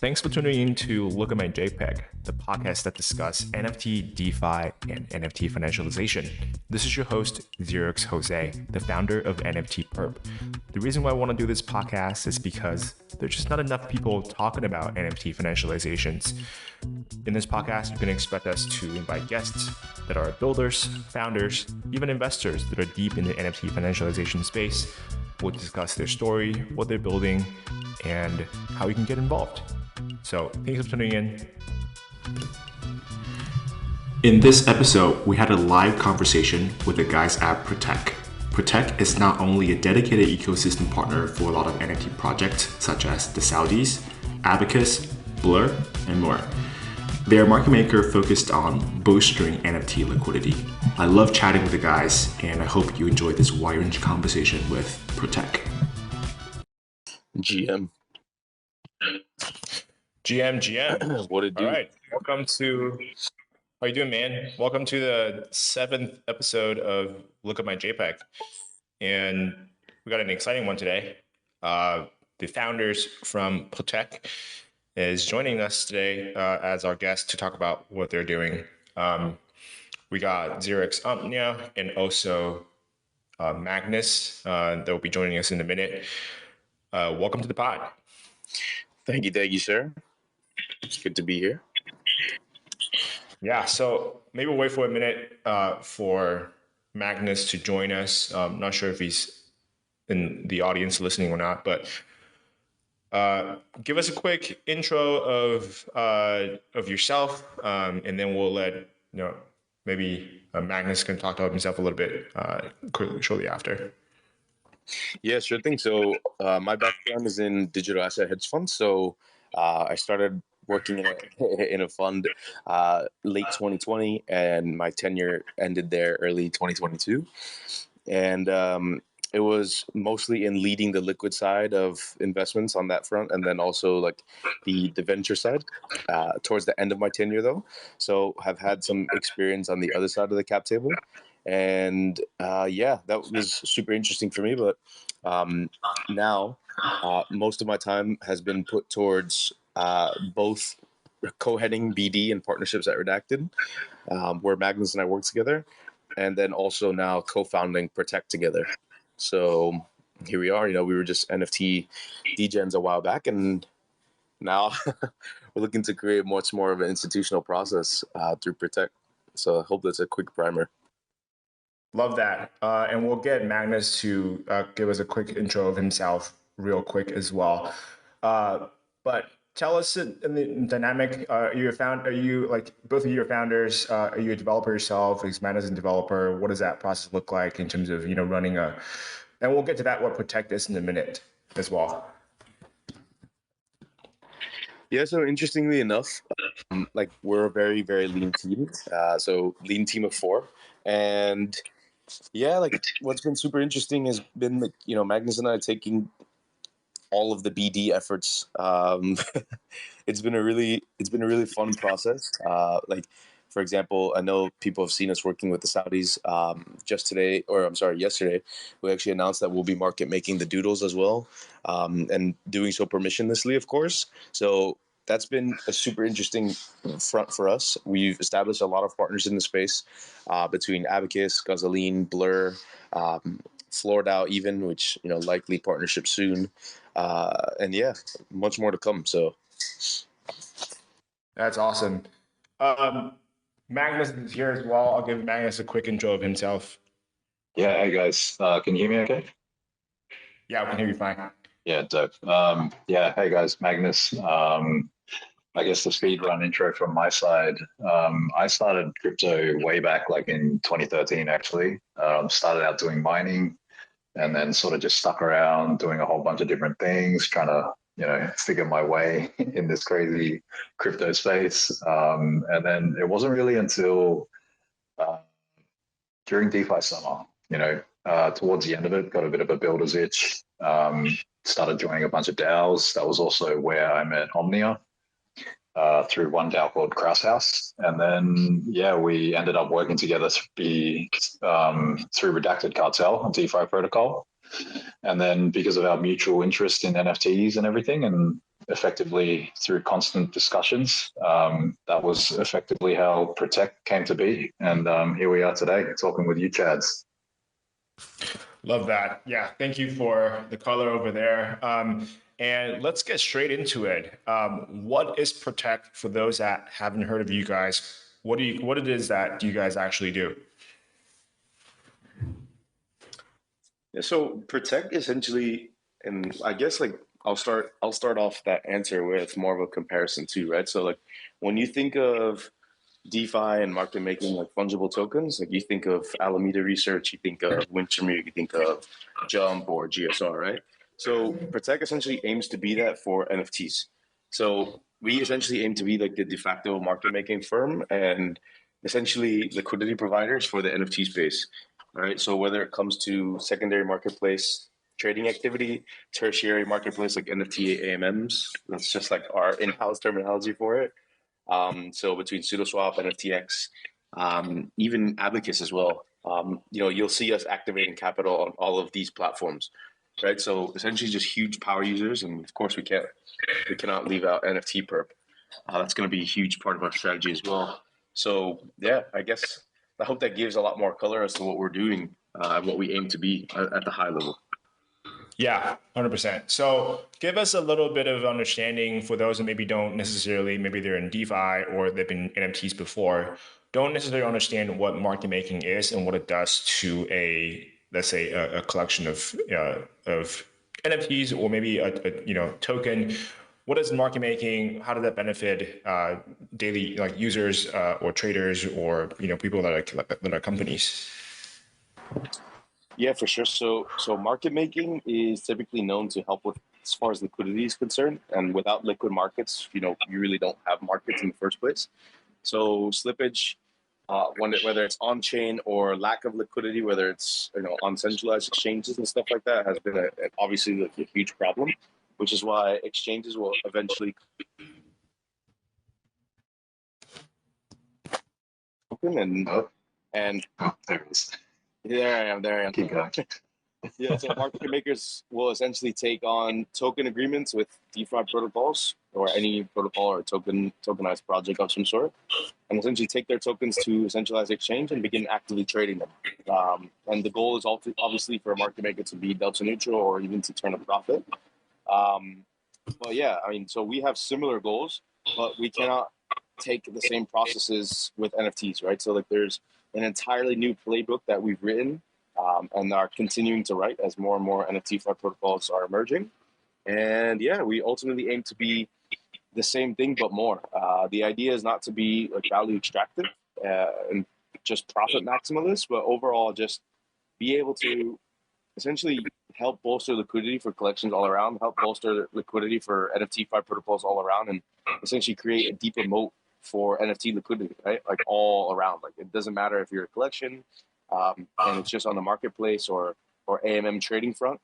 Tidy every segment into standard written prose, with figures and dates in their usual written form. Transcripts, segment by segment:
Thanks for tuning in to Look at My JPEG, the podcast that discusses NFT, DeFi, and NFT financialization. This is your host, Xerox Jose, the founder of NFT Perp. The reason why I want to do this podcast is because there's just not enough people talking about NFT financializations. In this podcast, you can expect us to invite guests that are builders, founders, even investors that are deep in the NFT financialization space. We'll discuss their story, what they're building, and how you can get involved. So thanks for tuning in. In this episode, we had a live conversation with the guys at Protecc. Protecc is not only a dedicated ecosystem partner for a lot of NFT projects such as the Saudis, Abacus, Blur, and more. They're a market maker focused on bolstering NFT liquidity. I love chatting with the guys, and I hope you enjoyed this wide-range conversation with Protecc. GM. What it do? All right, welcome to. How you doing, man? Welcome to the 7th episode of Look at My JPEG, and we got an exciting one today. The founders from Protecc is joining us today as our guest to talk about what they're doing. We got Xerox Omnia and also Magnus. They'll be joining us in a minute. Welcome to the pod. Thank you, sir. It's good to be here. Yeah, so maybe we'll wait for a minute for Magnus to join us. Not sure if he's in the audience listening or not, but give us a quick intro of yourself, and then we'll let maybe Magnus can talk about himself a little bit shortly after. Yeah, sure thing. So my background is in digital asset hedge funds. So I started working in a fund late 2020, and my tenure ended there early 2022. And it was mostly in leading the liquid side of investments on that front, and then also like the venture side towards the end of my tenure, though. So have had some experience on the other side of the cap table. And that was super interesting for me. But now most of my time has been put towards both co-heading BD and partnerships at Redacted, where Magnus and I work together, and then also now co-founding Protecc together. So here we are. We were just NFT degens a while back, and now we're looking to create much more of an institutional process through Protecc. So I hope that's a quick primer. Love that. And we'll get Magnus to give us a quick intro of himself real quick as well. But tell us in the dynamic, are you like both of you are founders? Are you a developer yourself? Is Magnus a developer? What does that process look like in terms of, running and we'll get to that, what Protecc is in a minute as well. Yeah, so interestingly enough, we're a very, very lean team. So lean team of 4. And yeah, what's been super interesting has been Magnus and I taking all of the BD efforts. It's been a really fun process. For example, I know people have seen us working with the Saudis. Yesterday, we actually announced that we'll be market making the Doodles as well, and doing so permissionlessly, of course. So that's been a super interesting front for us. We've established a lot of partners in the space between Abacus, Gasoline, Blur, FloorDAO even, which, likely partnership soon. And yeah, much more to come. So that's awesome. Magnus is here as well. I'll give Magnus a quick intro of himself. Yeah, hey guys, can you hear me okay? Yeah, we can hear you fine. Yeah, dope. Hey guys, Magnus. I guess the speed run intro from my side. I started crypto way back, like in 2013, actually. Started out doing mining, and then sort of just stuck around doing a whole bunch of different things, trying to, figure my way in this crazy crypto space. And then it wasn't really until during DeFi summer, towards the end of it, got a bit of a builder's itch. Started joining a bunch of DAOs. That was also where I met Omnia through one DAO called Kraus House. And then, we ended up working together to be through Redacted Cartel, a DeFi protocol. And then because of our mutual interest in NFTs and everything, and effectively through constant discussions. That was effectively how Protecc came to be. And here we are today talking with you, Chads. Love that. Yeah, thank you for the color over there. And let's get straight into it. What is Protecc for those that haven't heard of you guys? What it is that you guys actually do? Yeah, so Protecc essentially, and I guess like I'll start off that answer with more of a comparison too, right? So like when you think of DeFi and market making like fungible tokens, like you think of Alameda Research, you think of Wintermute, you think of Jump or GSR, right? So Protecc essentially aims to be that for NFTs. So we essentially aim to be like the de facto market making firm and essentially liquidity providers for the NFT space. All right. So whether it comes to secondary marketplace trading activity, tertiary marketplace like NFT AMMs, that's just like our in-house terminology for it. So between SudoSwap, NFTX, even Abacus as well. You'll see us activating capital on all of these platforms, right? So essentially, just huge power users, and of course, we cannot leave out NFT perp. That's going to be a huge part of our strategy as well. So yeah, I guess I hope that gives a lot more color as to what we're doing and what we aim to be at the high level. Yeah, 100%. So give us a little bit of understanding for those that maybe don't necessarily, maybe they're in DeFi or they've been NFTs before, don't necessarily understand what market making is and what it does to let's say a collection of NFTs or maybe a token. What is market making? How does that benefit daily like users or traders or people that are companies? Yeah, for sure. So market making is typically known to help with as far as liquidity is concerned. And without liquid markets, you really don't have markets in the first place. So slippage, whether it's on chain or lack of liquidity, whether it's on centralized exchanges and stuff like that, has been obviously like a huge problem. Which is why exchanges will eventually open and there it is. there I am. Keep going. Yeah, so market makers will essentially take on token agreements with DeFi protocols or any protocol or tokenized project of some sort, and essentially take their tokens to a centralized exchange and begin actively trading them. And the goal is obviously for a market maker to be delta neutral or even to turn a profit. But yeah, I mean, so we have similar goals, but we cannot take the same processes with NFTs, right? So like there's an entirely new playbook that we've written and are continuing to write as more and more NFT protocols are emerging. And yeah, we ultimately aim to be the same thing, but more. The idea is not to be like value extractive and just profit maximalist, but overall just be able to essentially help bolster liquidity for collections all around, help bolster liquidity for NFT protocols all around, and essentially create a deeper moat for NFT liquidity, right? Like all around. Like it doesn't matter if you're a collection and it's just on the marketplace or AMM trading front,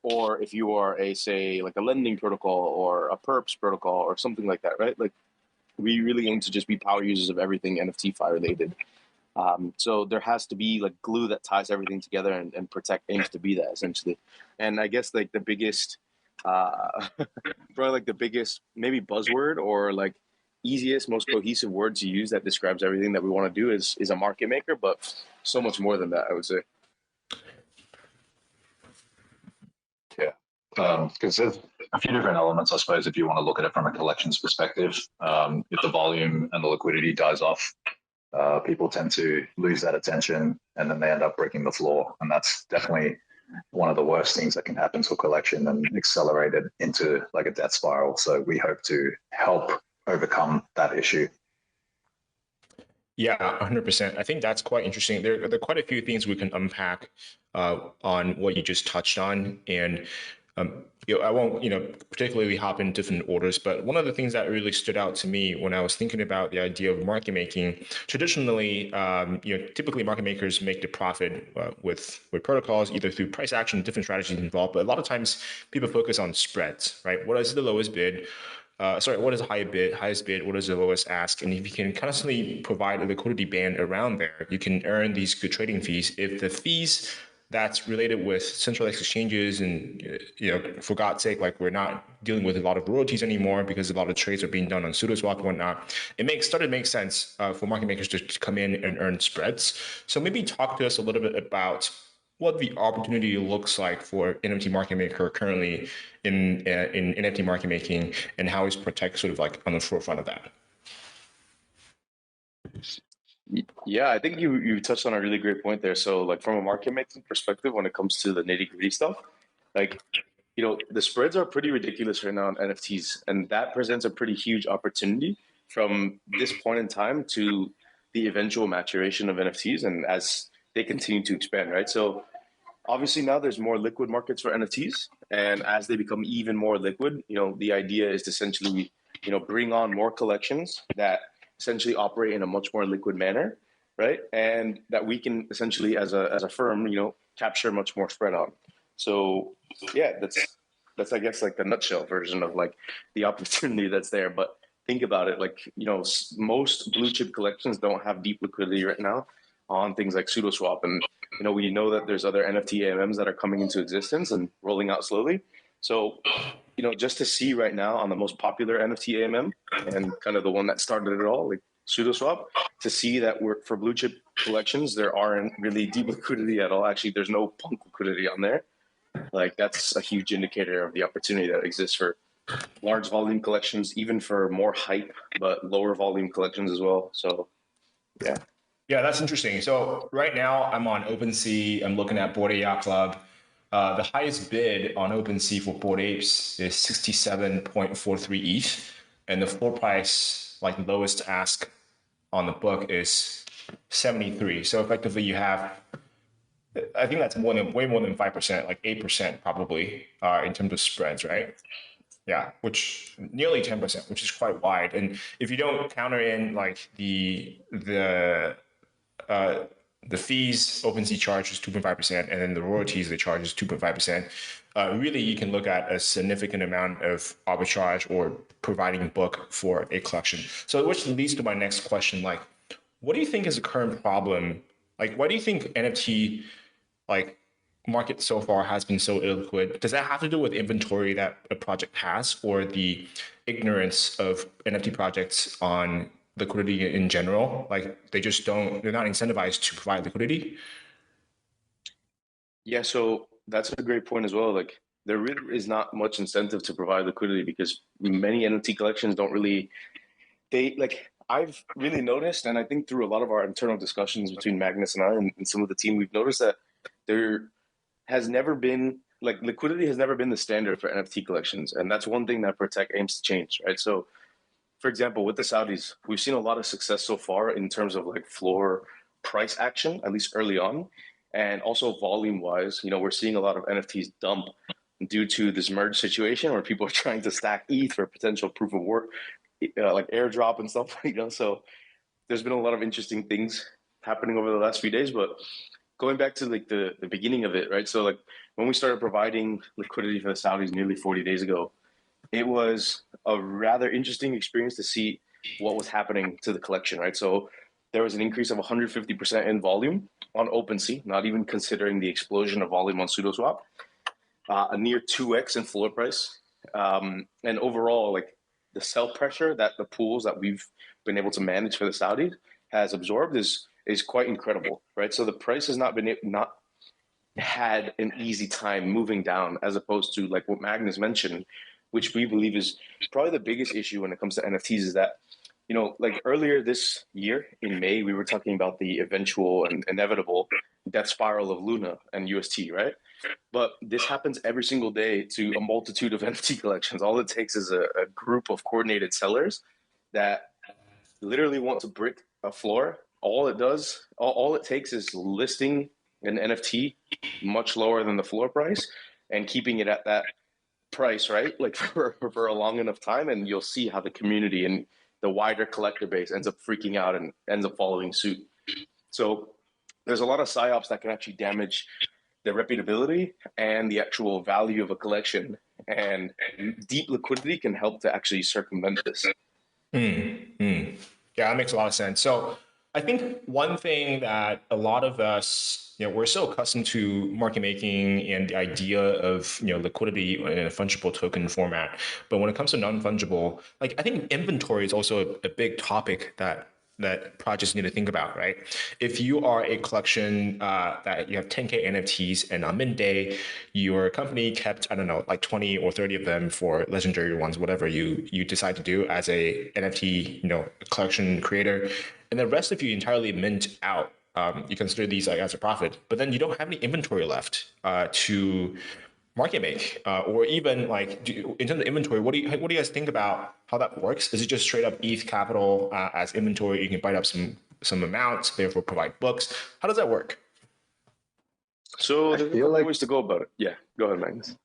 or if you are say like a lending protocol or a perps protocol or something like that, right? Like we really aim to just be power users of everything NFT related. So there has to be like glue that ties everything together, and Protecc aims to be that essentially. And I guess like the biggest, probably like the biggest maybe buzzword or like easiest, most cohesive word to use that describes everything that we want to do is a market maker, but so much more than that, I would say. Yeah, because there's a few different elements, I suppose, if you want to look at it from a collections perspective. If the volume and the liquidity dies off, people tend to lose that attention and then they end up breaking the floor. And that's definitely one of the worst things that can happen to a collection and accelerate it into like a death spiral. So we hope to help overcome that issue. Yeah, 100%. I think that's quite interesting. There are quite a few things we can unpack on what you just touched on. And I won't, particularly hop in different orders, but one of the things that really stood out to me when I was thinking about the idea of market making, traditionally, typically market makers make the profit with protocols, either through price action, different strategies involved, but a lot of times people focus on spreads, right? What is the lowest bid? What is the highest bid? What is the lowest ask? And if you can constantly provide a liquidity band around there, you can earn these good trading fees. If the fees that's related with centralized exchanges. And, for God's sake, like we're not dealing with a lot of royalties anymore because a lot of trades are being done on SudoSwap and whatnot. Started to make sense for market makers to come in and earn spreads. So maybe talk to us a little bit about what the opportunity looks like for NFT market maker currently in NFT market making, and how is Protecc sort of like on the forefront of that? Yeah, I think you touched on a really great point there. So like from a market making perspective, when it comes to the nitty gritty stuff, like, the spreads are pretty ridiculous right now on NFTs, and that presents a pretty huge opportunity from this point in time to the eventual maturation of NFTs and as they continue to expand, right? So obviously now there's more liquid markets for NFTs, and as they become even more liquid, the idea is to essentially, bring on more collections that essentially operate in a much more liquid manner, right? And that we can essentially, as a firm, capture much more spread on. So yeah, that's I guess like the nutshell version of like the opportunity that's there. But think about it, like most blue chip collections don't have deep liquidity right now on things like SudoSwap, and we know that there's other NFT AMMs that are coming into existence and rolling out slowly. So just to see right now on the most popular NFT AMM and kind of the one that started it all, like SudoSwap, to see that for blue chip collections there aren't really deep liquidity at all. Actually, there's no punk liquidity on there. Like that's a huge indicator of the opportunity that exists for large volume collections, even for more hype but lower volume collections as well. So yeah. Yeah, that's interesting. So right now I'm on OpenSea. I'm looking at Bored Ape Yacht Club. The highest bid on OpenSea for Bored Apes is 67.43 ETH, and the floor price, like lowest ask on the book, is 73. So effectively, you have, I think that's way more than 5%, like 8% probably, in terms of spreads, right? Yeah, which nearly 10%, which is quite wide. And if you don't counter in like the fees, OpenSea charges 2.5%, and then the royalties they charge is 2.5%. Really, you can look at a significant amount of arbitrage or providing book for a collection. So, which leads to my next question: like, what do you think is the current problem? Like, why do you think NFT like market so far has been so illiquid? Does that have to do with inventory that a project has, or the ignorance of NFT projects on liquidity in general? Like they're not incentivized to provide liquidity. Yeah, so that's a great point as well. Like there really is not much incentive to provide liquidity because many NFT collections don't really, they like, I've really noticed, and I think through a lot of our internal discussions between Magnus and I and some of the team, we've noticed that there has never been, like, liquidity has never been the standard for NFT collections. And that's one thing that Protecc aims to change, right? So for example, with the Saudis, we've seen a lot of success so far in terms of like floor price action, at least early on. And also volume wise, we're seeing a lot of NFTs dump due to this merge situation where people are trying to stack ETH for potential proof of work, like airdrop and stuff, So there's been a lot of interesting things happening over the last few days. But going back to like the beginning of it, right? So like when we started providing liquidity for the Saudis nearly 40 days ago, it was a rather interesting experience to see what was happening to the collection, right? So there was an increase of 150% in volume on OpenSea, not even considering the explosion of volume on SudoSwap, a near 2x in floor price. And overall, like the sell pressure that the pools that we've been able to manage for the Saudis has absorbed is quite incredible, right? So the price has not had an easy time moving down, as opposed to like what Magnus mentioned, which we believe is probably the biggest issue when it comes to NFTs, is that, like earlier this year in May, we were talking about the eventual and inevitable death spiral of Luna and UST, right? But this happens every single day to a multitude of NFT collections. All it takes is a group of coordinated sellers that literally want to brick a floor. All it takes is listing an NFT much lower than the floor price and keeping it at that price, right? Like for a long enough time, and you'll see how the community and the wider collector base ends up freaking out and ends up following suit. So there's a lot of psyops that can actually damage the reputability and the actual value of a collection, and deep liquidity can help to actually circumvent this. Yeah, that makes a lot of sense. So I think one thing that a lot of us, we're so accustomed to market making and the idea of, liquidity in a fungible token format. But when it comes to non-fungible, like I think inventory is also a big topic that projects need to think about, right? If you are a collection that you have 10K NFTs and on mint day, your company kept, I don't know, like 20 or 30 of them for legendary ones, whatever you decide to do as a NFT, collection creator, and the rest of you entirely mint out. You consider these like as a profit, but then you don't have any inventory left to market make, or even like in terms of inventory. What do you guys think about how that works? Is it just straight up ETH capital as inventory? You can bite up some amounts, therefore provide books. How does that work? So I there's a feel couple like ways to go about it. Yeah, go ahead, Magnus.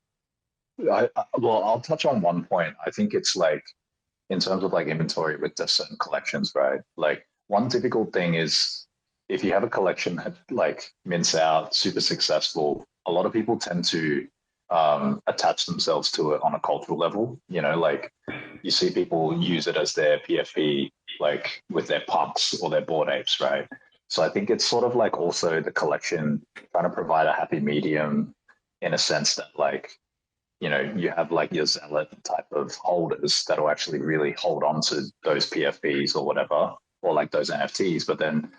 well, I'll touch on one point. I think it's like in terms of like inventory with just certain collections, right? Like one typical thing is if you have a collection that like mints out super successful, a lot of people tend to attach themselves to it on a cultural level. Like you see people use it as their PFP, like with their punks or their bored apes, right? So I think it's sort of like also the collection trying to provide a happy medium in a sense that like you have like your zealot type of holders that'll actually really hold on to those PFPs or whatever, or like those NFTs. But then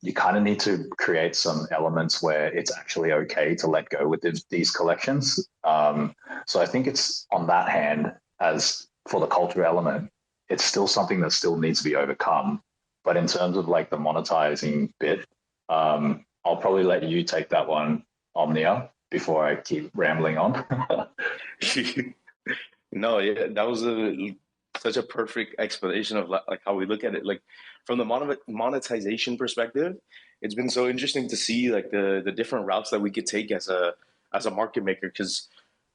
you kind of need to create some elements where it's actually okay to let go with these collections. So I think it's on that hand, as for the culture element, it's still something that still needs to be overcome. But in terms of like the monetizing bit, I'll probably let you take that one, Omnia, before I keep rambling on. No, yeah, that was such a perfect explanation of like how we look at it. Like from the monetization perspective, it's been so interesting to see like the different routes that we could take as a market maker. Because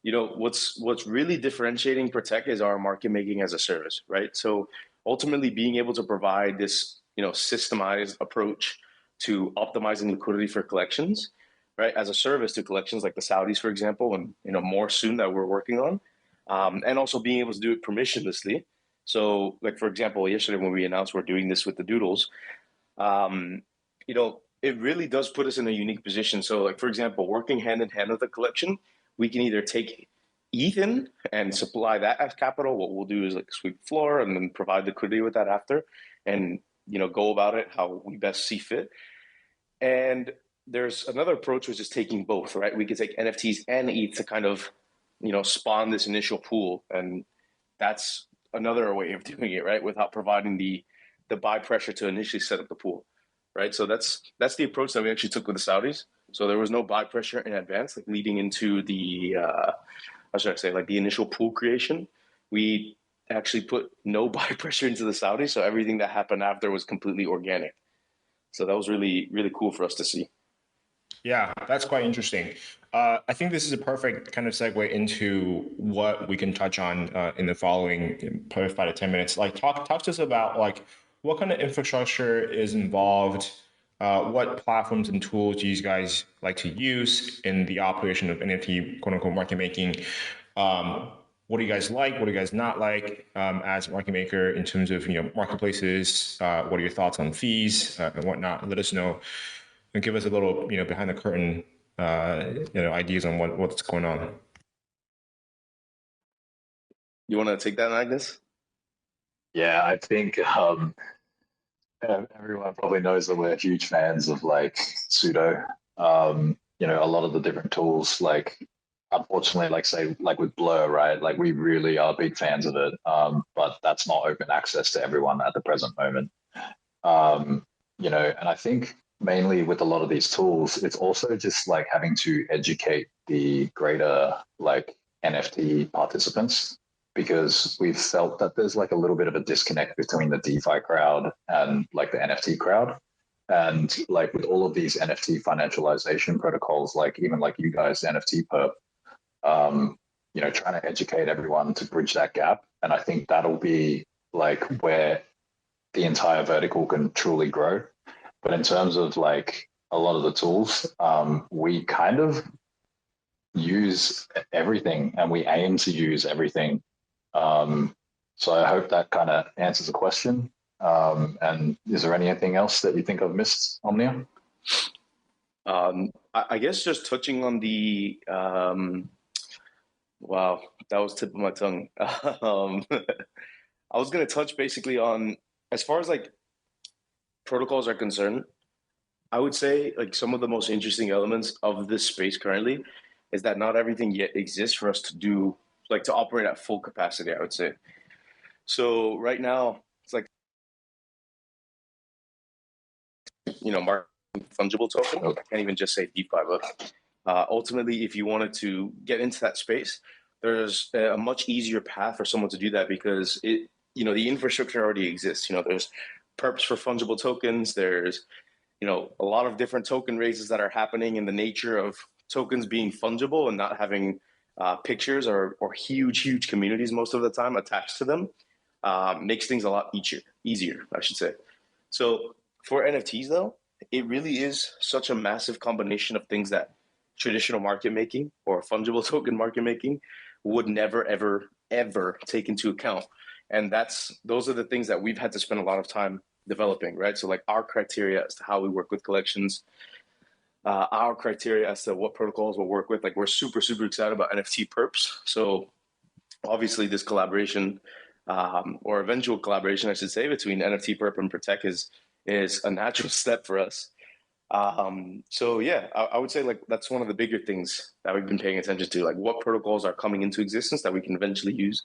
what's really differentiating Protecc is our market making as a service, right? So ultimately, being able to provide this systemized approach to optimizing liquidity for collections, right, as a service to collections like the Saudis, for example, and more soon that we're working on, and also being able to do it permissionlessly. So, like for example, yesterday when we announced we're doing this with the Doodles, it really does put us in a unique position. So, like for example, working hand in hand with the collection, we can either take Ethan and supply that as capital. What we'll do is like sweep the floor and then provide liquidity with that after, and go about it how we best see fit. And there's another approach, which is taking both, right? We could take NFTs and ETH to kind of, spawn this initial pool. And that's another way of doing it, right? Without providing the buy pressure to initially set up the pool, right? So that's the approach that we actually took with the Saudis. So there was no buy pressure in advance, like leading into the, how should I say, like the initial pool creation. We actually put no buy pressure into the Saudis. So everything that happened after was completely organic. So that was really, really cool for us to see. Yeah, that's quite interesting. I think this is a perfect kind of segue into what we can touch on in the following probably 5 to 10 minutes. Like, talk to us about like what kind of infrastructure is involved, what platforms and tools do you guys like to use in the operation of NFT quote unquote market making. What do you guys like? What do you guys not like as a market maker in terms of marketplaces? What are your thoughts on fees and whatnot? Let us know and give us a little behind the curtain ideas on what's going on. You want to take that, Agnes? Yeah, I think everyone probably knows that we're huge fans of like pseudo. A lot of the different tools, like unfortunately, like say like with Blur, right? Like we really are big fans of it, but that's not open access to everyone at the present moment. And I think mainly with a lot of these tools, it's also just like having to educate the greater like NFT participants because we've felt that there's like a little bit of a disconnect between the DeFi crowd and like the NFT crowd. And like with all of these NFT financialization protocols, like even like you guys, NFT Perp, trying to educate everyone to bridge that gap. And I think that'll be like where the entire vertical can truly grow. But in terms of like a lot of the tools, we kind of use everything and we aim to use everything. So I hope that kind of answers the question. And is there anything else that you think I've missed, Omnia? I guess just touching on the wow, that was tip of my tongue. I was gonna touch basically on as far as like protocols are concerned. I would say like some of the most interesting elements of this space currently is that not everything yet exists for us to do like to operate at full capacity, I would say. So right now it's like market fungible token. I can't even just say DeFi, but ultimately if you wanted to get into that space, there's a much easier path for someone to do that because the infrastructure already exists. There's perps for fungible tokens. There's a lot of different token raises that are happening in the nature of tokens being fungible and not having pictures or huge communities most of the time attached to them makes things a lot easier, I should say. So for NFTs though, it really is such a massive combination of things that traditional market making or fungible token market making would never, ever take into account. And those are the things that we've had to spend a lot of time developing, right? So like our criteria as to how we work with collections, our criteria as to what protocols we'll work with. Like we're super excited about NFT perps. So obviously this collaboration or eventual collaboration, I should say, between NFT perp and Protecc is a natural step for us. So yeah, I would say like that's one of the bigger things that we've been paying attention to, like what protocols are coming into existence that we can eventually use.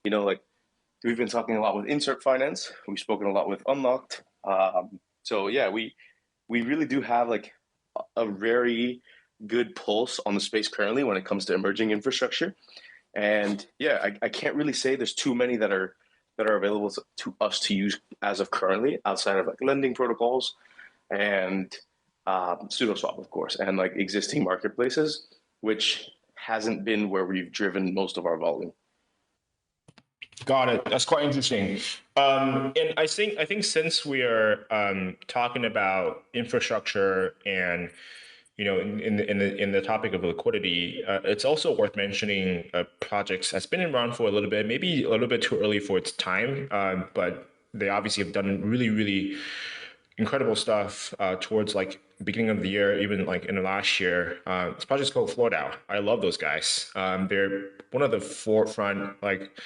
Like we've been talking a lot with Insert Finance. We've spoken a lot with Unlocked. So yeah, we really do have like a very good pulse on the space currently when it comes to emerging infrastructure. And yeah, I can't really say there's too many that are available to us to use as of currently outside of like lending protocols and SudoSwap, of course, and like existing marketplaces, which hasn't been where we've driven most of our volume. Got it. That's quite interesting. And I think since we are talking about infrastructure and in the topic of liquidity, it's also worth mentioning projects that's been around for a little bit, maybe a little bit too early for its time, but they obviously have done really incredible stuff towards like beginning of the year, even like in the last year. This project's called FloatDAO. I love those guys. They're one of the forefront like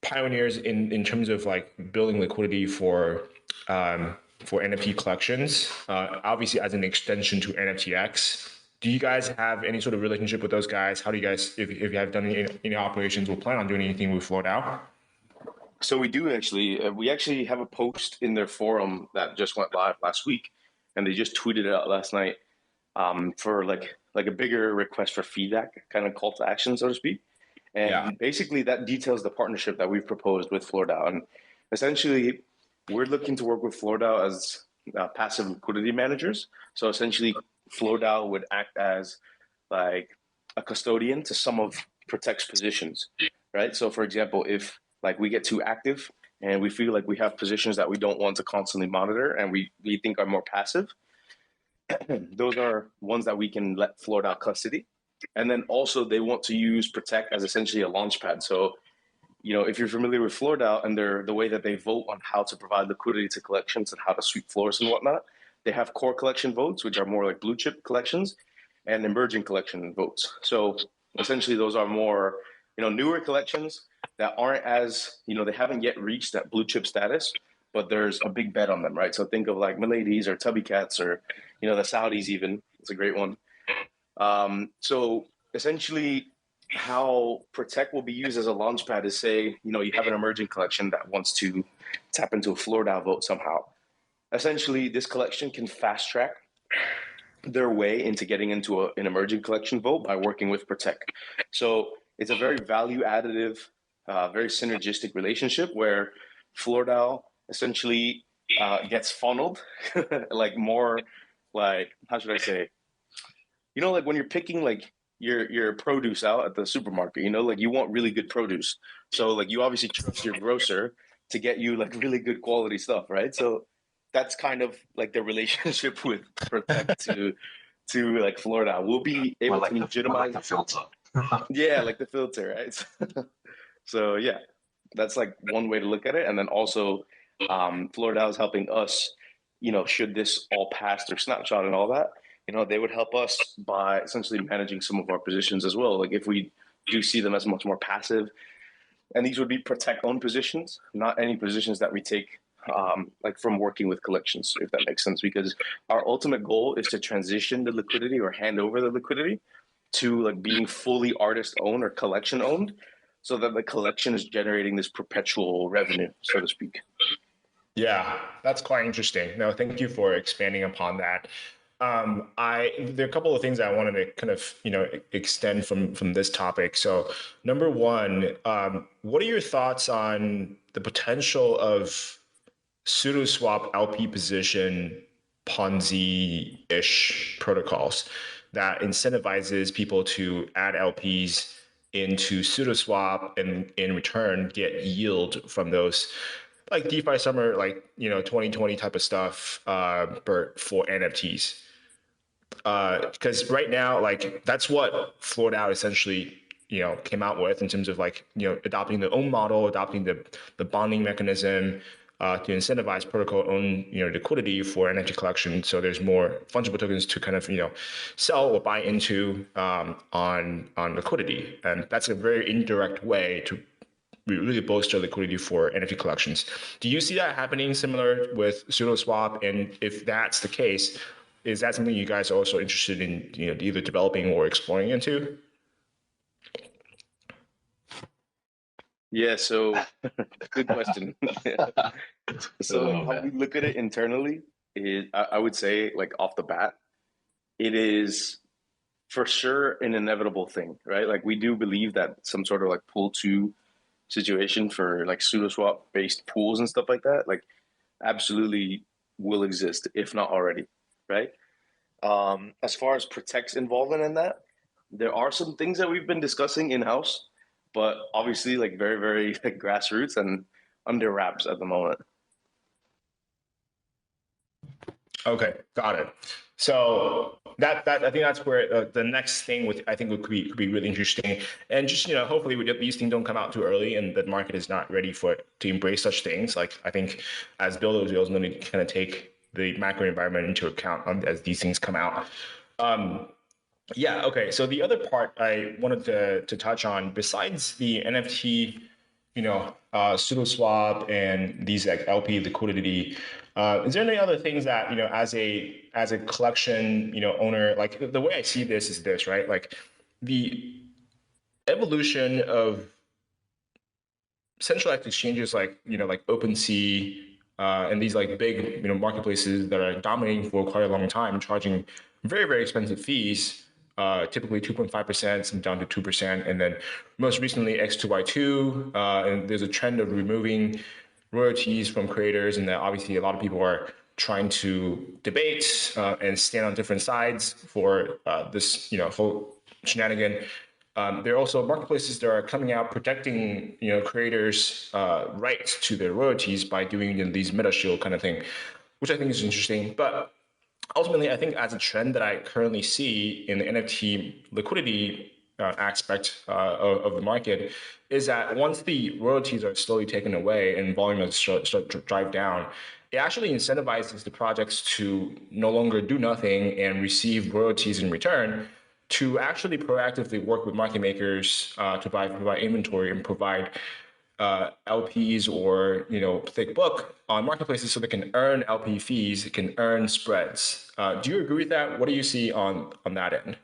pioneers in terms of like building liquidity for NFT collections, obviously as an extension to NFTX. Do you guys have any sort of relationship with those guys? How do you guys, if you have done any operations or plan on doing anything with FloatDAO? So we do actually. We actually have a post in their forum that just went live last week, and they just tweeted it out last night for like a bigger request for feedback, kind of call to action, so to speak. And basically that details the partnership that we've proposed with FloatDAO. And essentially, we're looking to work with FloatDAO as passive liquidity managers. So essentially, FloatDAO would act as like a custodian to some of Protecc's positions, right? So for example, if like we get too active and we feel like we have positions that we don't want to constantly monitor and we think are more passive, those are ones that we can let FloatDAO custody. And then also they want to use Protecc as essentially a launchpad. So, if you're familiar with FloatDAO and the way that they vote on how to provide liquidity to collections and how to sweep floors and whatnot, they have core collection votes, which are more like blue chip collections, and emerging collection votes. So essentially those are more, newer collections that aren't as, they haven't yet reached that blue chip status, but there's a big bet on them, right? So think of like Miladies or Tubby Cats or, the Saudis even. It's a great one. So essentially how Protecc will be used as a launchpad is say, you have an emerging collection that wants to tap into a FloatDAO vote somehow. Essentially, this collection can fast track their way into getting into an emerging collection vote by working with Protecc. So it's a very value additive, very synergistic relationship where FloatDAO essentially gets funneled like more like, how should I say? Like when you're picking like your produce out at the supermarket, like you want really good produce. So like you obviously trust your grocer to get you like really good quality stuff, right? So that's kind of like the relationship with Protecc to like FloatDAO. We'll be able to legitimize the filter. yeah, like the filter, right? So yeah, that's like one way to look at it. And then also Florida is helping us, should this all pass through snapshot and all that, they would help us by essentially managing some of our positions as well. Like if we do see them as much more passive, and these would be Protecc owned positions, not any positions that we take like from working with collections, if that makes sense, because our ultimate goal is to transition the liquidity or hand over the liquidity to like being fully artist owned or collection owned, so that the collection is generating this perpetual revenue, so to speak. Yeah, that's quite interesting. No, thank you for expanding upon that. There are a couple of things I wanted to kind of, extend from this topic. So, number one, what are your thoughts on the potential of pseudo swap LP position Ponzi-ish protocols that incentivizes people to add LPs into pseudo swap and in return get yield from those, like DeFi summer, like 2020 type of stuff, for NFTs. Because right now, like that's what Floored Out essentially, came out with in terms of like, adopting their own model, adopting the bonding mechanism to incentivize protocol own, liquidity for NFT collection. So there's more fungible tokens to kind of, sell or buy into on liquidity, and that's a very indirect way to really bolster liquidity for NFT collections. Do you see that happening similar with SudoSwap? And if that's the case, is that something you guys are also interested in, either developing or exploring into? Yeah, so good question. So how we look at it internally is, I would say, like off the bat, it is for sure an inevitable thing, right? Like we do believe that some sort of like pool two situation for like pseudo swap based pools and stuff like that, like absolutely will exist, if not already, right? As far as Protect's involvement in that, there are some things that we've been discussing in house, but obviously like very, very like grassroots and under wraps at the moment. Okay, got it. So that I think that's where the next thing with I think could be really interesting, and just hopefully these things don't come out too early, and the market is not ready for it to embrace such things. Like I think as builders, we also need to kind of take the macro environment into account as these things come out. Yeah. Okay. So the other part I wanted to touch on, besides the NFT, pseudo swap and these like LP liquidity, is there any other things that as a collection owner, like the way I see this is this, right? Like the evolution of centralized exchanges like like OpenSea and these like big marketplaces that are dominating for quite a long time, charging very very expensive fees, typically 2.5%, some down to 2%, and then most recently X2Y2, and there's a trend of removing royalties from creators, and that obviously a lot of people are trying to debate and stand on different sides for this whole shenanigan. There are also marketplaces that are coming out protecting creators' rights to their royalties by doing these meta shield kind of thing, which I think is interesting. But ultimately, I think as a trend that I currently see in the NFT liquidity aspect of the market is that once the royalties are slowly taken away and volumes start to drive down, it actually incentivizes the projects to no longer do nothing and receive royalties in return, to actually proactively work with market makers to provide inventory and provide LPs or thick book on marketplaces so they can earn LP fees, it can earn spreads. Do you agree with that? What do you see on that end?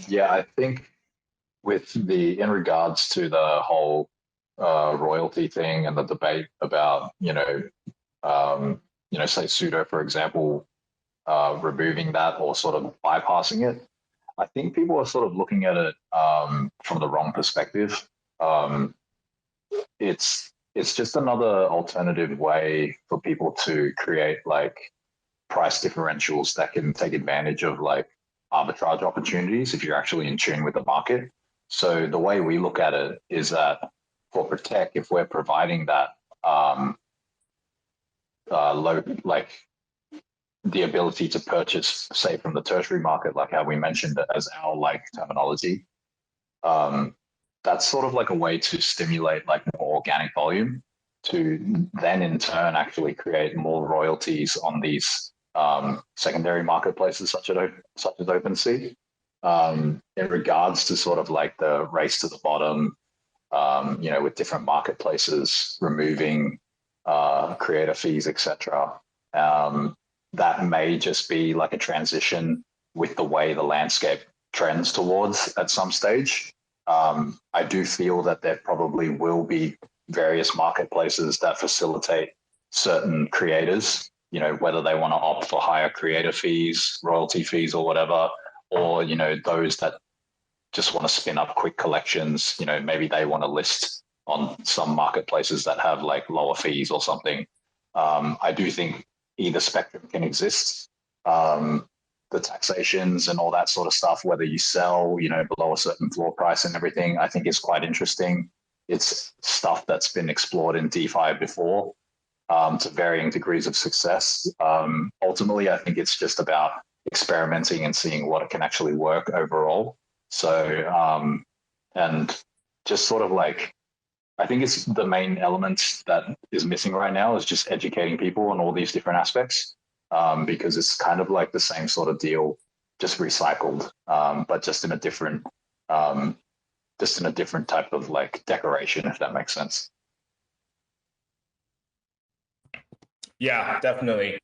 Yeah, I think in regards to the whole royalty thing and the debate about say pseudo, for example, removing that or sort of bypassing it, I think people are sort of looking at it from the wrong perspective. It's just another alternative way for people to create like price differentials that can take advantage of like arbitrage opportunities if you're actually in tune with the market. So the way we look at it is that for Protecc, if we're providing that low, like the ability to purchase, say, from the tertiary market, like how we mentioned as our like terminology, that's sort of like a way to stimulate like more organic volume to then in turn actually create more royalties on these secondary marketplaces such as OpenSea. In regards to sort of like the race to the bottom, with different marketplaces removing creator fees, etc. That may just be like a transition with the way the landscape trends towards at some stage. I do feel that there probably will be various marketplaces that facilitate certain creators, whether they want to opt for higher creator fees, royalty fees, or whatever, or, those that just want to spin up quick collections, maybe they want to list on some marketplaces that have like lower fees or something. I do think either spectrum can exist. The taxations and all that sort of stuff, whether you sell, below a certain floor price and everything, I think is quite interesting. It's stuff that's been explored in DeFi before, to varying degrees of success. Ultimately, I think it's just about experimenting and seeing what it can actually work overall. So, and just sort of like, I think it's the main element that is missing right now is just educating people on all these different aspects, because it's kind of like the same sort of deal, just recycled, but just in a different type of like decoration, if that makes sense. Yeah, definitely.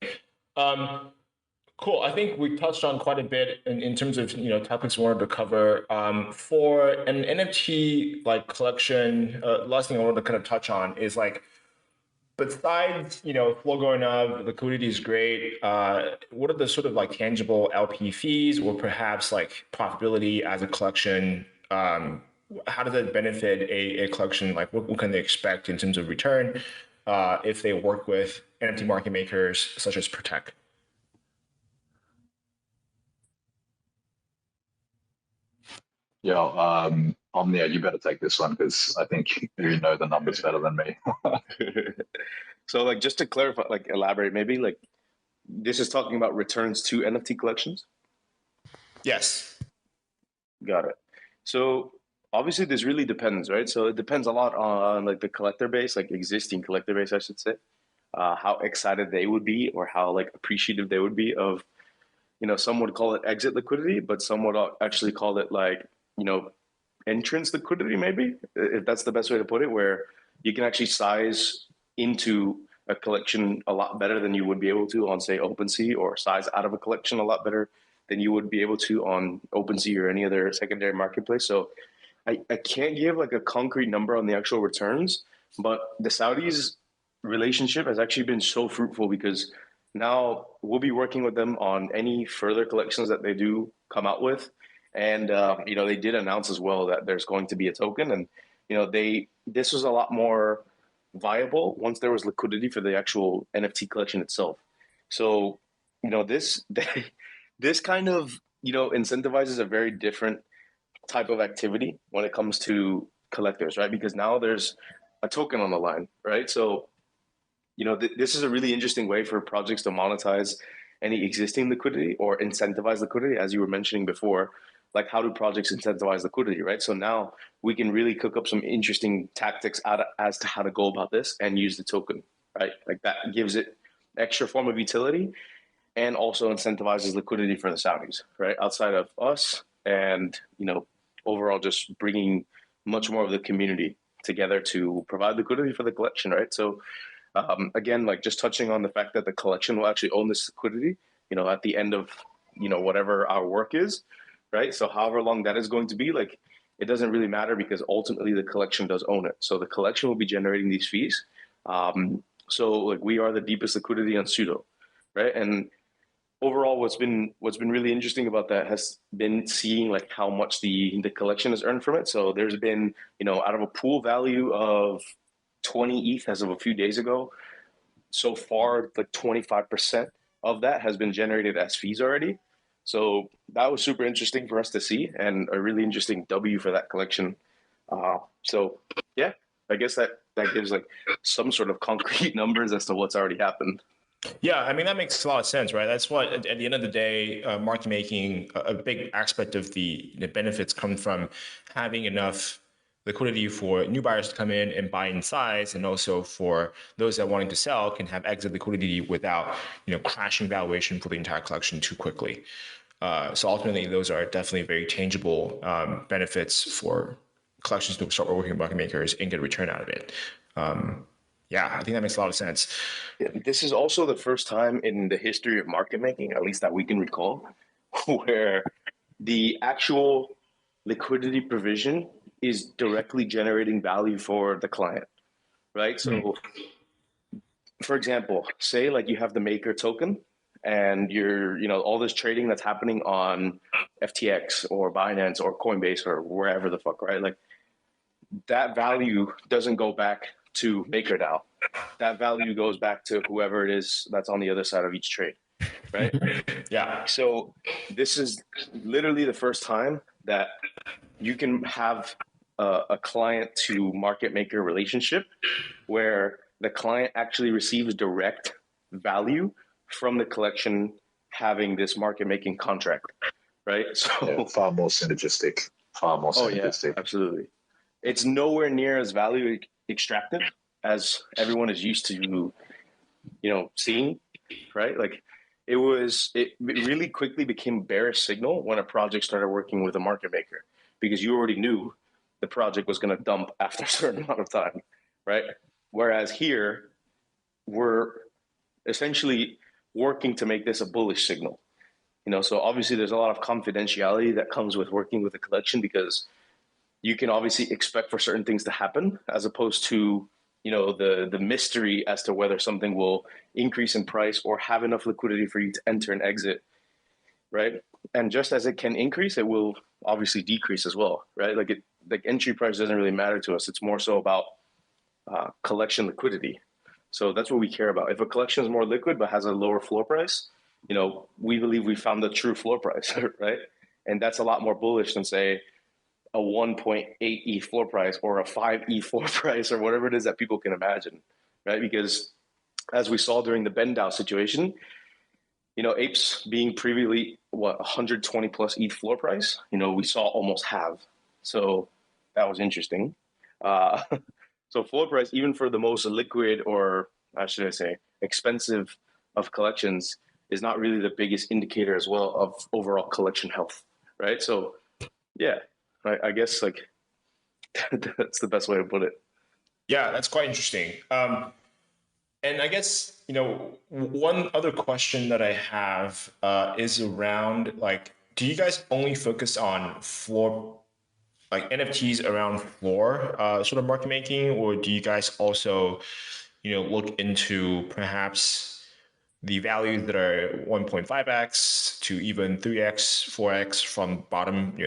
Cool. I think we touched on quite a bit in terms of topics we wanted to cover. For an NFT like collection, last thing I wanted to kind of touch on is like, besides flow going up, liquidity is great. What are the sort of like tangible LP fees, or perhaps like profitability as a collection? How does that benefit a collection? Like, what can they expect in terms of return if they work with NFT market makers such as Protecc? Yeah, Omnia, you better take this one because I think you know the numbers better than me. So, like, just to clarify, like, elaborate, maybe, like, this is talking about returns to NFT collections? Yes. Got it. So, obviously, this really depends, right? So, it depends a lot on, like, the collector base, like, existing collector base, I should say, how excited they would be or how, like, appreciative they would be of, some would call it exit liquidity, but some would actually call it, like, entrance liquidity, maybe, if that's the best way to put it, where you can actually size into a collection a lot better than you would be able to on, say, OpenSea, or size out of a collection a lot better than you would be able to on OpenSea or any other secondary marketplace. So I can't give like a concrete number on the actual returns, but the Saudis relationship has actually been so fruitful because now we'll be working with them on any further collections that they do come out with. And they did announce as well that there's going to be a token, and this was a lot more viable once there was liquidity for the actual NFT collection itself. So this this kind of incentivizes a very different type of activity when it comes to collectors, right? Because now there's a token on the line, right? So this is a really interesting way for projects to monetize any existing liquidity or incentivize liquidity, as you were mentioning before. Like, how do projects incentivize liquidity, right? So now we can really cook up some interesting tactics as to how to go about this and use the token, right? Like, that gives it extra form of utility and also incentivizes liquidity for the Saudis, right? Outside of us, and overall just bringing much more of the community together to provide liquidity for the collection, right? So again, like, just touching on the fact that the collection will actually own this liquidity, at the end of, whatever our work is, right? So however long that is going to be, like, it doesn't really matter because ultimately the collection does own it. So the collection will be generating these fees. So like, we are the deepest liquidity on Pseudo, right? And overall, what's been really interesting about that has been seeing like how much the collection has earned from it. So there's been, out of a pool value of 20 ETH as of a few days ago, so far like 25% of that has been generated as fees already. So that was super interesting for us to see, and a really interesting W for that collection. So yeah, I guess that gives like some sort of concrete numbers as to what's already happened. Yeah, I mean, that makes a lot of sense, right? That's what, at the end of the day, market making, a big aspect of the benefits come from having enough liquidity for new buyers to come in and buy in size, and also for those that are wanting to sell can have exit liquidity without crashing valuation for the entire collection too quickly. So ultimately, those are definitely very tangible benefits for collections to start working with market makers and get a return out of it. Yeah, I think that makes a lot of sense. This is also the first time in the history of market making, at least that we can recall, where the actual liquidity provision is directly generating value for the client, right? So, for example, say like you have the maker token and you're, all this trading that's happening on FTX or Binance or Coinbase or wherever the fuck, right? Like that value doesn't go back to MakerDAO. That value goes back to whoever it is that's on the other side of each trade, right? Yeah. So this is literally the first time that you can have a client to market maker relationship where the client actually receives direct value from the collection having this market making contract, right? So far more synergistic. Far more synergistic. Yeah, absolutely. It's nowhere near as value extractive as everyone is used to, seeing, right? Like it really quickly became bearish signal when a project started working with a market maker because you already knew the project was going to dump after a certain amount of time, right? Whereas here, we're essentially working to make this a bullish signal. So obviously there's a lot of confidentiality that comes with working with a collection because you can obviously expect for certain things to happen as opposed to the mystery as to whether something will increase in price or have enough liquidity for you to enter and exit, right? And just as it can increase, it will obviously decrease as well, right? Like entry price doesn't really matter to us. It's more so about collection liquidity. So that's what we care about. If a collection is more liquid but has a lower floor price, we believe we found the true floor price, right? And that's a lot more bullish than say a 1.8 ETH floor price or a 5 ETH floor price or whatever it is that people can imagine, right? Because as we saw during the BendDAO situation, apes being previously 120 plus ETH floor price, we saw almost halve. So that was interesting. So floor price, even for the most liquid or should I say expensive of collections, is not really the biggest indicator as well of overall collection health, right? So yeah, I guess like that's the best way to put it. Yeah, that's quite interesting. And I guess, one other question that I have is around like, do you guys only focus on floor, like NFTs around floor sort of market making, or do you guys also, look into perhaps the values that are 1.5x to even 3x, 4x from bottom,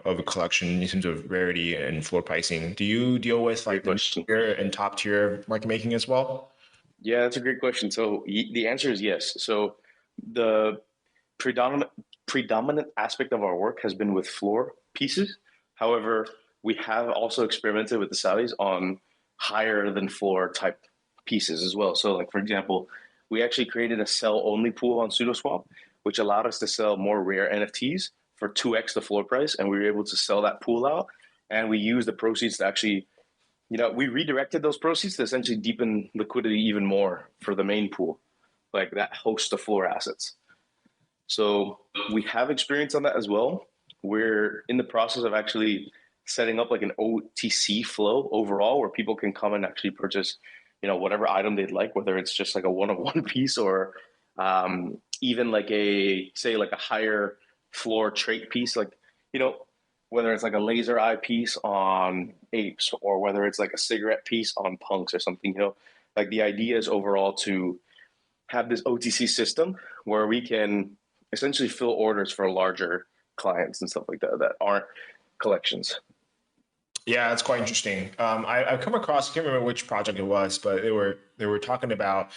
of a collection in terms of rarity and floor pricing? Do you deal with like the tier and top tier market making as well? Yeah, that's a great question. So the answer is yes. So the predominant aspect of our work has been with floor pieces. However, we have also experimented with the Saudis on higher than floor type pieces as well. So like, for example, we actually created a sell only pool on SudoSwap, which allowed us to sell more rare NFTs for 2x the floor price. And we were able to sell that pool out. And we used the proceeds to actually, we redirected those proceeds to essentially deepen liquidity even more for the main pool, like that host of floor assets. So we have experience on that as well. We're in the process of actually setting up like an OTC flow overall where people can come and actually purchase, whatever item they'd like, whether it's just like a one-of-one piece or even like a higher floor trait piece, like, whether it's like a laser eye piece on apes or whether it's like a cigarette piece on punks or something, like the idea is overall to have this OTC system where we can essentially fill orders for larger clients and stuff like that aren't collections. Yeah, that's quite interesting. I've come across, I can't remember which project it was, but they were talking about,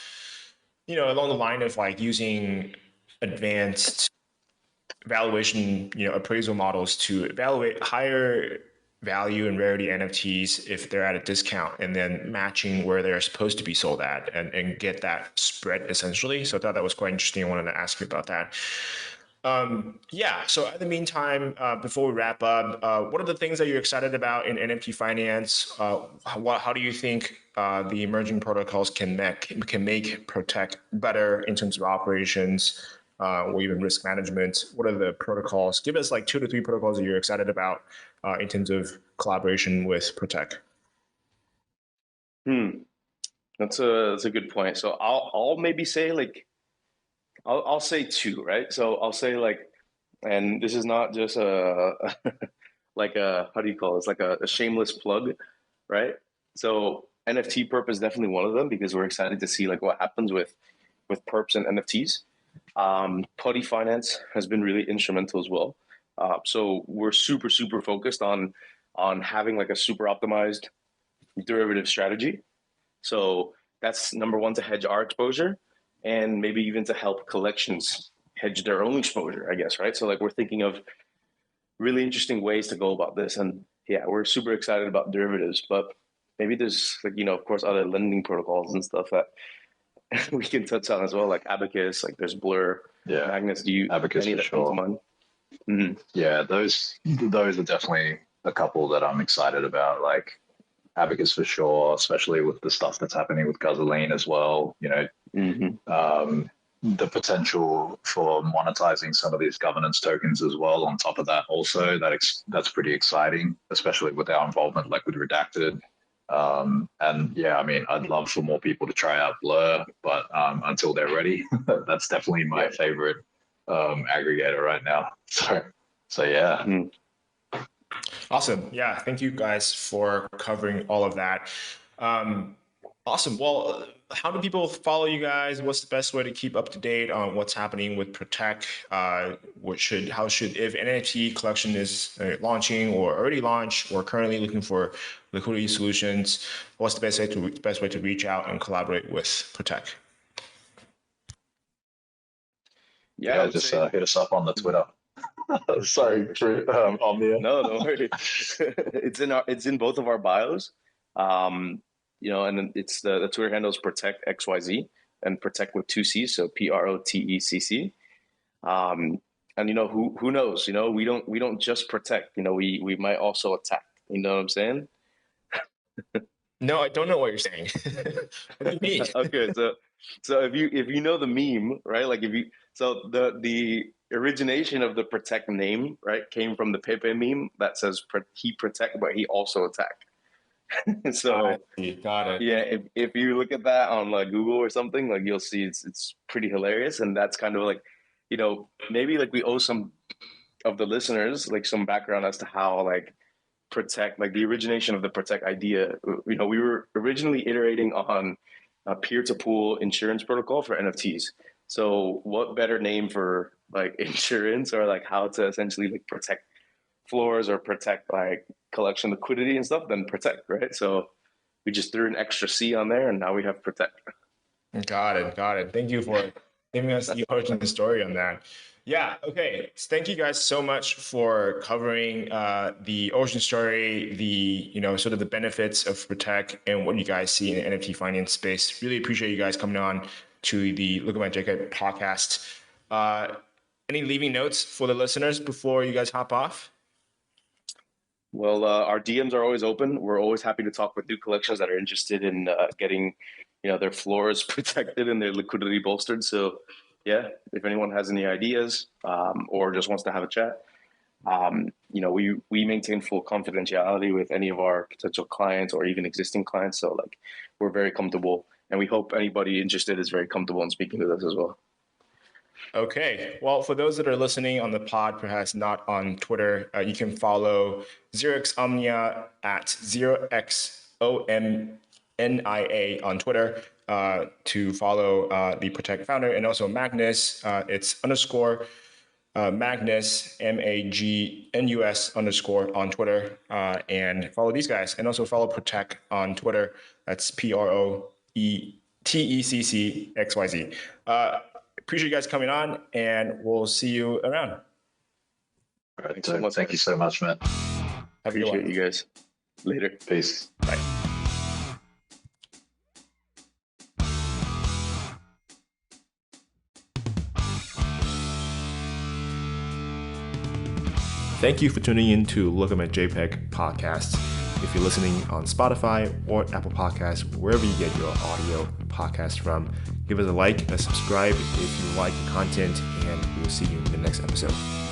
along the line of like using advanced valuation, appraisal models to evaluate higher value and rarity NFTs if they're at a discount, and then matching where they're supposed to be sold at and get that spread essentially. So I thought that was quite interesting. I wanted to ask you about that. Yeah. So in the meantime, before we wrap up, what are the things that you're excited about in NFT finance? How do you think the emerging protocols can make Protect better in terms of operations or even risk management? What are the protocols? Give us like 2 to 3 protocols that you're excited about in terms of collaboration with Protect. Hmm. That's a good point. So I'll maybe say like I'll say two, right? So I'll say like, and this is not just a like a how do you call it? It's like a shameless plug, right? So NFT perp is definitely one of them because we're excited to see like what happens with perps and NFTs. Putty Finance has been really instrumental as well. So we're super focused on having like a super optimized derivative strategy. So that's number one to hedge our exposure and maybe even to help collections hedge their own exposure, I guess, right? So like we're thinking of really interesting ways to go about this. And yeah, we're super excited about derivatives, but maybe there's like, of course, other lending protocols and stuff that we can touch on as well, like Abacus, like there's Blur, Yeah, Magnus. Do you Abacus any for that come to sure. mind? Mm-hmm. Yeah, those are definitely a couple that I'm excited about. Like Abacus for sure, especially with the stuff that's happening with gasoline as well. Mm-hmm. The potential for monetizing some of these governance tokens as well. On top of that, also that's pretty exciting, especially with our involvement, like with Redacted. And yeah, I mean, I'd love for more people to try out Blur, but until they're ready, that's definitely my Yeah. favorite aggregator right now. So yeah. Mm-hmm. Awesome. Yeah. Thank you guys for covering all of that. Awesome. Well, how do people follow you guys? What's the best way to keep up to date on what's happening with Protect? If an NFT collection is launching or already launched or currently looking for liquidity solutions, what's the best way to reach out and collaborate with Protect? Yeah, I Yeah, would just say. hit us up on the Twitter. For sure, Sorry, for sure. Omnia. No, don't worry. It's in both of our bios. And then it's the Twitter handle is Protecc XYZ and Protect with 2 C's, so Protecc. And who knows? We don't just protect. We might also attack. You know what I'm saying? No, I don't know what you're saying. What do you mean? Okay, so if you know the meme, right? Like if you so the origination of the Protect name, right, came from the Pepe meme that says he protect, but he also attack. I So see. Got it. yeah, if you look at that on like Google or something, like you'll see it's pretty hilarious, and that's kind of like, maybe like we owe some of the listeners like some background as to how like Protect, like the origination of the Protect idea. We were originally iterating on a peer-to-pool insurance protocol for NFTs. So what better name for like insurance or like how to essentially like protect floors or protect like collection liquidity and stuff than Protect, right? So we just threw an extra C on there and now we have Protect. Got it. Got it. Thank you for giving us the origin story on that. Yeah. Okay. Thank you guys so much for covering the origin story, sort of the benefits of Protect and what you guys see in the NFT finance space. Really appreciate you guys coming on to the Look at My JPEG podcast. Uh, any leaving notes for the listeners before you guys hop off? Well, our DMs are always open. We're always happy to talk with new collections that are interested in getting, their floors protected and their liquidity bolstered. So, yeah, if anyone has any ideas or just wants to have a chat, we maintain full confidentiality with any of our potential clients or even existing clients. So, like, we're very comfortable, and we hope anybody interested is very comfortable in speaking with us as well. Okay. Well, for those that are listening on the pod, perhaps not on Twitter, you can follow Xerox Omnia at XeroXOMNIA on Twitter to follow the Protect founder, and also Magnus. It's underscore Magnus, MAGNUS underscore on Twitter, and follow these guys. And also follow Protect on Twitter. That's PROETECCXYZ. Appreciate you guys coming on, and we'll see you around. All right, Thanks so much. thank you so much, man. Have a good one. Appreciate you guys. Later. Peace. Bye. Thank you for tuning in to Look at My JPEG podcast. If you're listening on Spotify or Apple Podcasts, wherever you get your audio podcast from, give us a like, a subscribe if you like the content, and we'll see you in the next episode.